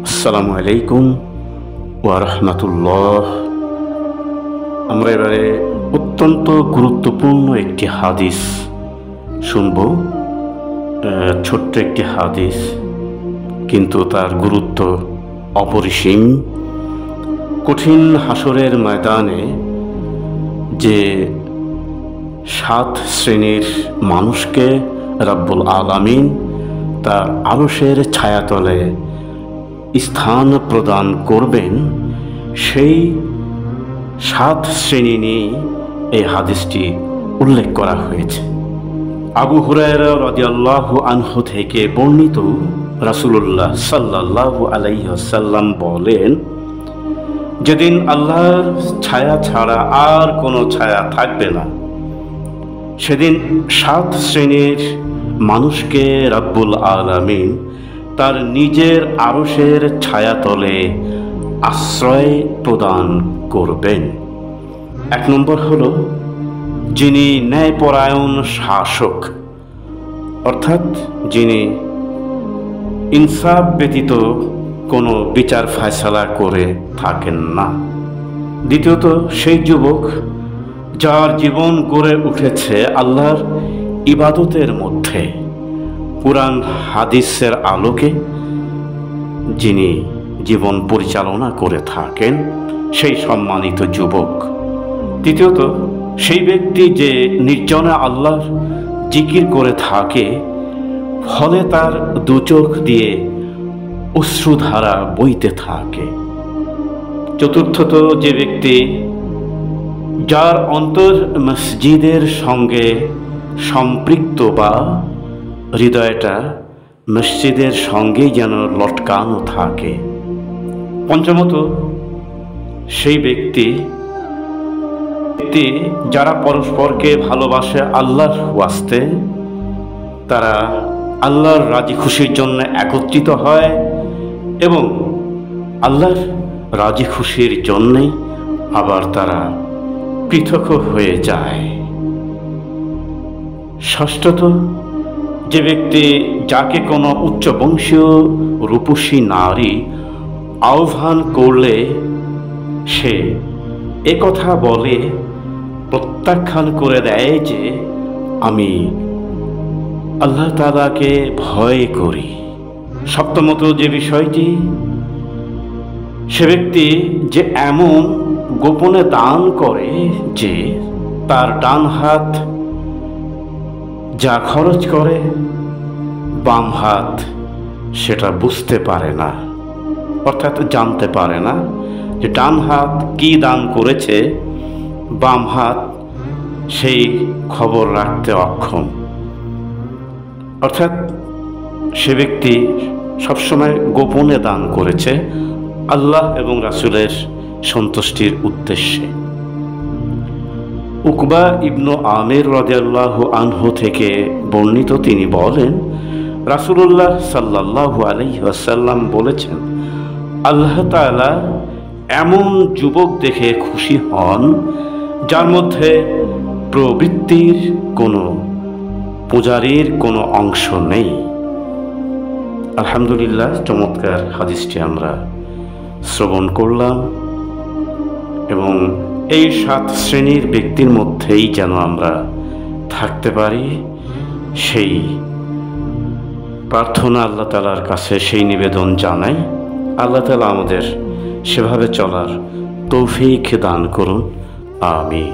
আসসালামু আলাইকুম ওয়া রাহমাতুল্লাহ। আমরা এবারে অত্যন্ত গুরুত্বপূর্ণ একটি হাদিস শুনব। ছোট্ট একটি হাদিস, কিন্তু তার গুরুত্ব অপরিসীম। কঠিন হাসরের ময়দানে যে 7 শ্রেণীর মানুষকে রাব্বুল আলামিন তার আরশের ছায়াতলে স্থান প্রদান করবেন, সেই 7 শ্রেণী নিয়ে এই হাদিসটি উল্লেখ করা হয়েছে। আবু হুরায়রা রাদিয়াল্লাহু আনহু থেকে বর্ণিত, রাসূলুল্লাহ সাল্লাল্লাহু আলাইহি ওয়াসাল্লাম বলেন, যেদিন আল্লাহর ছায়া ছাড়া আর কোনো ছায়া থাকবে না, সেদিন 7 শ্রেণীর মানুষকে রাব্বুল আলামিন তার নিজের আরশের ছায়াতলে আশ্রয় প্রদান করবেন। 1 নম্বর হলো যিনি ন্যায়পরায়ণ শাসক, অর্থাৎ যিনি ইনসাফ ব্যতীত কোনো বিচার ফয়সালা করে থাকেন না। দ্বিতীয়ত সেই যুবক যার জীবন গড়ে উঠেছে আল্লাহর ইবাদতের মধ্যে, কুরআন হাদিসের আলোকে যিনি জীবন পরিচালনা করে থাকেন, সেই সম্মানিত যুবক। তৃতীয়ত সেই ব্যক্তি যে নির্জনে আল্লাহর জিকির করে থাকে, ফলে তার দুচোখ দিয়ে অশ্রুধারা বইতে থাকে। চতুর্থত যে ব্যক্তি যার অন্তর মসজিদের সঙ্গে সম্পৃক্ত, বা হৃদয়টা মসজিদের সঙ্গেই যেন লটকানো থাকে। পঞ্চমত সেই ব্যক্তি যারা পরস্পরকে ভালোবাসে আল্লাহর ওয়াস্তে, তারা আল্লাহর রাজি খুশির জন্য একত্রিত হয় এবং আল্লাহর রাজি খুশির জন্যেই আবার তারা পৃথক হয়ে যায়। ষষ্ঠত যে ব্যক্তি যাকে কোনো উচ্চবংশীয় রূপসী নারী আহ্বান করলে সে একথা বলে প্রত্যাখ্যান করে দেয় যে আমি আল্লাহ তাআলাকে ভয় করি। সপ্তমত যে বিষয়টি, সে ব্যক্তি যে এমন গোপনে দান করে যে তার ডান হাত যা খরচ করে বাম হাত সেটা বুঝতে পারে না, অর্থাৎ জানতে পারে না যে ডান হাত কি দান করেছে, বাম হাত সেই খবর রাখতে অক্ষম। অর্থাৎ সে ব্যক্তি সবসময় গোপনে দান করেছে আল্লাহ এবং রাসূলের সন্তুষ্টির উদ্দেশ্যে। উকবা ইবনু আমির রাদিয়াল্লাহু আনহু থেকে বর্ণিত, তিনি বলেন, রাসূলুল্লাহ সাল্লাল্লাহু আলাইহি ওয়াসাল্লাম বলেছেন, আল্লাহ তাআলা এমন যুবক দেখে খুশি হন যার মধ্যে প্রবৃত্তির কোনো পূজারীর কোনো অংশ নেই। আলহামদুলিল্লাহ, চমৎকার হাদিসটি আমরা শ্রবণ করলাম এবং এই 7 শ্রেণীর ব্যক্তির মধ্যেই যেন আমরা থাকতে পারি, সেই প্রার্থনা আল্লাহ তাআলার কাছে, সেই নিবেদন জানাই। আল্লাহ তাআলা আমাদের সেভাবে চলার তৌফিক দান করুন। আমিন।